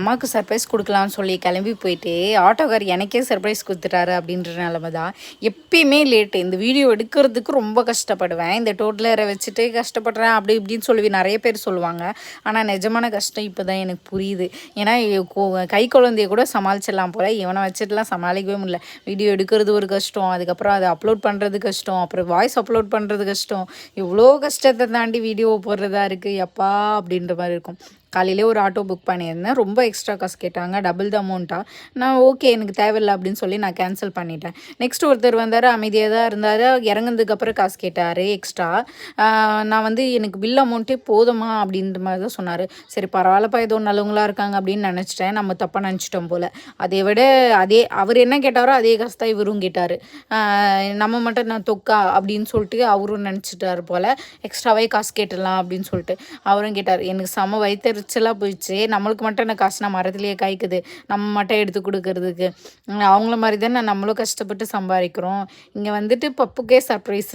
அம்மாவுக்கு சர்ப்ரைஸ் கொடுக்கலான்னு சொல்லி கிளம்பி போயிட்டு ஆட்டோக்கார் எனக்கே சர்ப்ரைஸ் கொடுத்துட்டாரு அப்படின்ற நிலமை தான். எப்பயுமே லேட்டு. இந்த வீடியோ எடுக்கிறதுக்கு ரொம்ப கஷ்டப்படுவேன். இந்த டோட்டலரை வச்சுட்டு கஷ்டப்படுறேன் அப்படி இப்படின்னு சொல்லி நிறைய பேர் சொல்லுவாங்க. ஆனால் நிஜமான கஷ்டம் இப்போ தான் எனக்கு புரியுது. ஏன்னா கை குழந்தைய கூட சமாளிச்சிடலாம் போல், இவனை வச்சுட்டுலாம் சமாளிக்கவே முடியல. வீடியோ எடுக்கிறது ஒரு கஷ்டம், அதுக்கப்புறம் அதை அப்லோட் பண்ணுறது கஷ்டம், அப்புறம் வாய்ஸ் அப்லோட் பண்ணுறது கஷ்டம். இவ்வளோ கஷ்டத்தை தாண்டி வீடியோ போடுறதா இருக்குது எப்பா அப்படின்ற மாதிரி இருக்கும். காலையிலே ஒரு ஆட்டோ புக் பண்ணியிருந்தேன். ரொம்ப எக்ஸ்ட்ரா காசு கேட்டாங்க, டபுள் த அமௌண்ட்டாக. நான் ஓகே எனக்கு தேவையில்லை அப்படின்னு சொல்லி நான் கேன்சல் பண்ணிட்டேன். நெக்ஸ்ட் ஒருத்தர் வந்தார், அமைதியாக தான் இருந்தார். இறங்குனதுக்கப்புறம் காசு கேட்டார் எக்ஸ்ட்ரா. நான் வந்து எனக்கு பில் அமௌண்ட்டே போதுமா அப்படின்ற மாதிரி தான் சொன்னார். சரி பரவாயில்லப்பா, ஏதோ நல்லவங்களாக இருக்காங்க அப்படின்னு நினச்சிட்டேன். நம்ம தப்பாக நினச்சிட்டோம் போல். அதை விட அவர் என்ன கேட்டாரோ அதே காசு தான் இவரும் கேட்டார். நம்ம மட்டும் நான் தொக்கா அப்படின்னு சொல்லிட்டு அவரும் நினச்சிட்டார் போல். எக்ஸ்ட்ராவே காசு கேட்டுடலாம் அப்படின்னு சொல்லிட்டு அவரும் கேட்டார். எனக்கு செம வயிற்றுச்சலாக போயிடுச்சு. நம்மளுக்கு மட்டும் என்ன காசுனா மரத்துலேயே காய்க்குது, நம்ம மட்டும் எடுத்து கொடுக்கறதுக்கு. அவங்கள மாதிரி தானே நம்மளும் கஷ்டப்பட்டு சம்பாதிக்கிறோம். இங்கே வந்துட்டு பப்புக்கே சர்ப்ரைஸ்